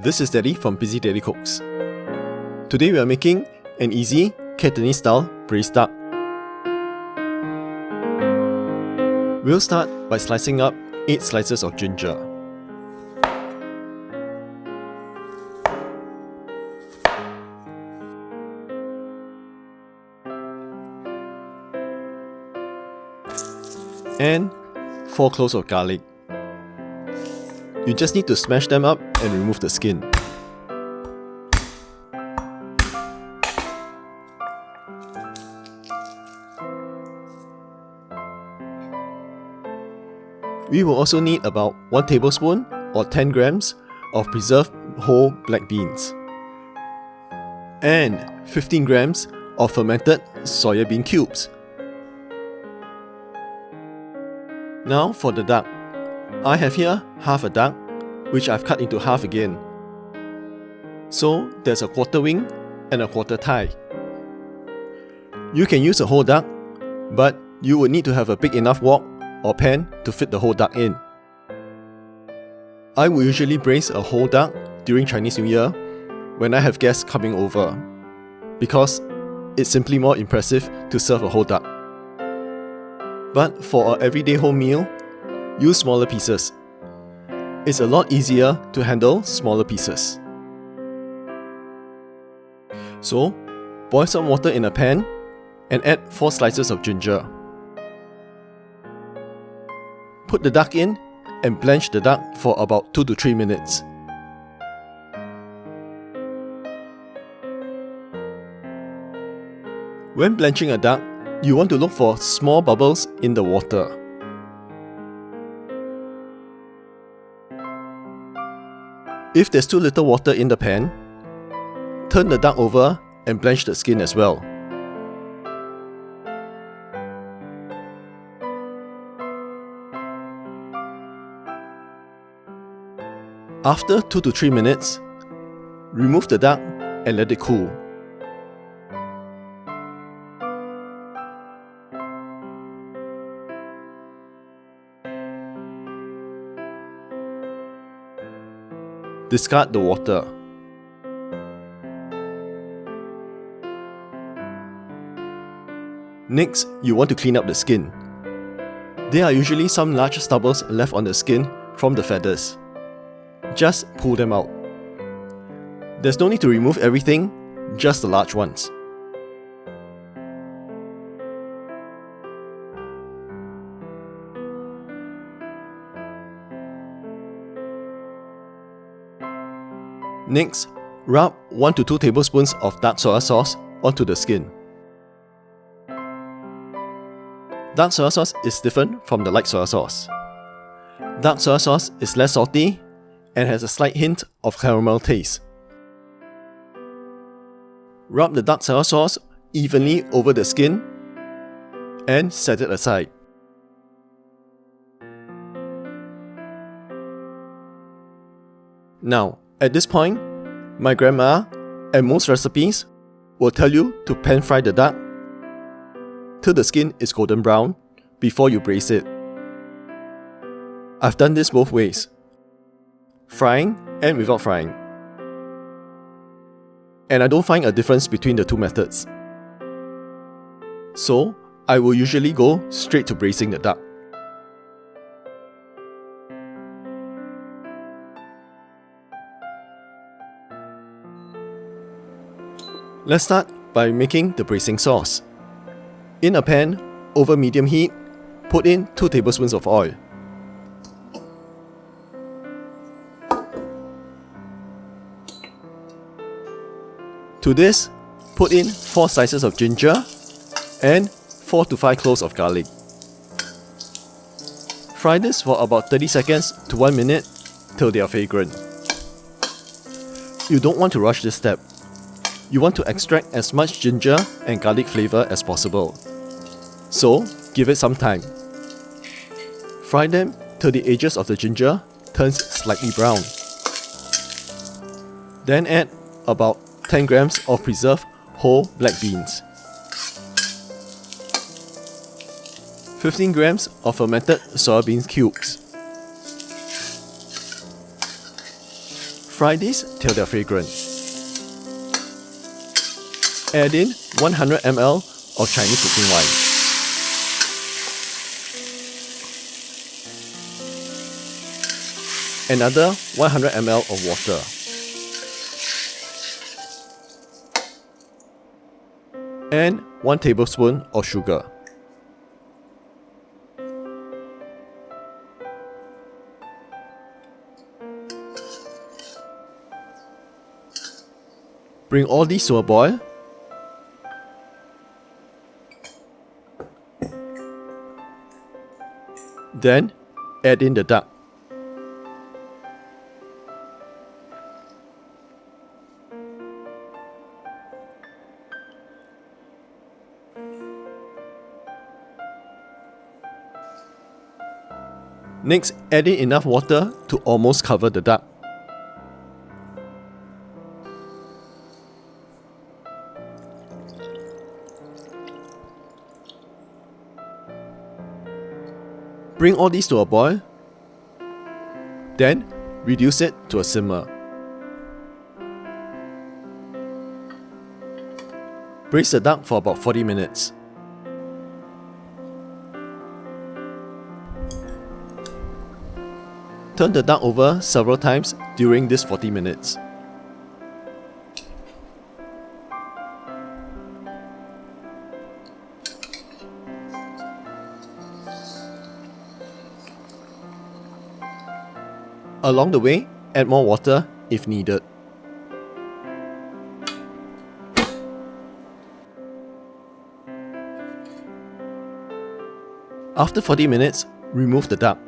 this is Daddy from Busy Daddy Cooks. Today we are making an easy Cantonese style braised duck. We'll start by slicing up 8 slices of ginger. And 4 cloves of garlic. You just need to smash them up and remove the skin. We will also need about 1 tablespoon or 10 grams of preserved whole black beans and 15 grams of fermented soybean cubes. Now for the duck. I have here half a duck, which I've cut into half again. So there's a quarter wing and a quarter thigh. You can use a whole duck, but you would need to have a big enough wok or pan to fit the whole duck in. I will usually braise a whole duck during Chinese New Year when I have guests coming over, because it's simply more impressive to serve a whole duck. But for an everyday home meal, use smaller pieces. It's a lot easier to handle smaller pieces. So, boil some water in a pan and add 4 slices of ginger. Put the duck in and blanch the duck for about 2 to 3 minutes. When blanching a duck, you want to look for small bubbles in the water. If there's too little water in the pan, turn the duck over and blanch the skin as well. After 2 to 3 minutes, remove the duck and let it cool. Discard the water. Next, you want to clean up the skin. There are usually some large stubbles left on the skin from the feathers. Just pull them out. There's no need to remove everything, just the large ones. Next, rub 1 to 2 tablespoons of dark soy sauce onto the skin. Dark soy sauce is different from the light soy sauce. Dark soy sauce is less salty and has a slight hint of caramel taste. Rub the dark soy sauce evenly over the skin and set it aside. Now, at this point, my grandma and most recipes will tell you to pan fry the duck till the skin is golden brown before you braise it. I've done this both ways, frying and without frying. And I don't find a difference between the two methods. So, I will usually go straight to braising the duck. Let's start by making the braising sauce. In a pan, over medium heat, put in 2 tablespoons of oil. To this, put in 4 slices of ginger and 4 to 5 cloves of garlic. Fry this for about 30 seconds to 1 minute till they are fragrant. You don't want to rush this step. You want to extract as much ginger and garlic flavor as possible. So, give it some time. Fry them till the edges of the ginger turns slightly brown. Then add about 10 grams of preserved whole black beans. 15 grams of fermented soybean cubes. Fry these till they're fragrant. Add in 100 ml of Chinese cooking wine. Another 100 ml of water. And 1 tablespoon of sugar. Bring all these to a boil. Then add in the duck. Next, add in enough water to almost cover the duck. Bring all these to a boil. Then, reduce it to a simmer. Braise the duck for about 40 minutes. Turn the duck over several times during this 40 minutes. Along the way, add more water if needed. After 40 minutes, remove the duck.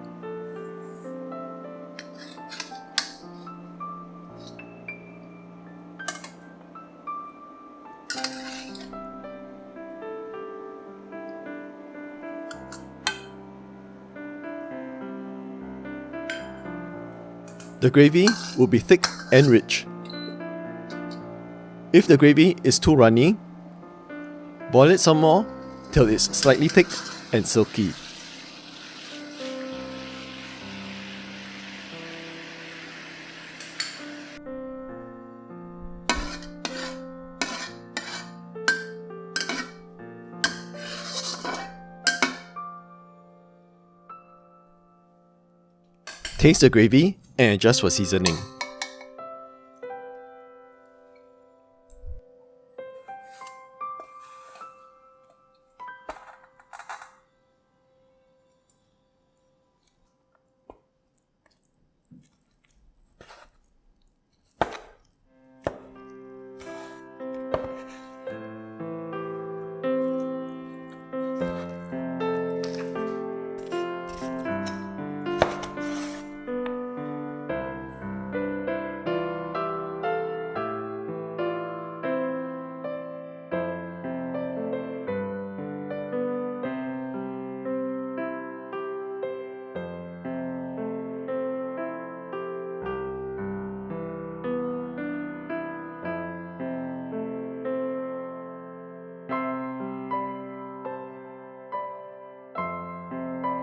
The gravy will be thick and rich. If the gravy is too runny, boil it some more till it's slightly thick and silky. Taste the gravy and adjust for seasoning.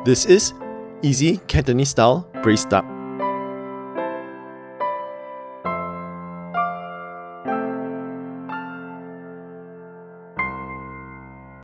This is easy Cantonese style braised duck.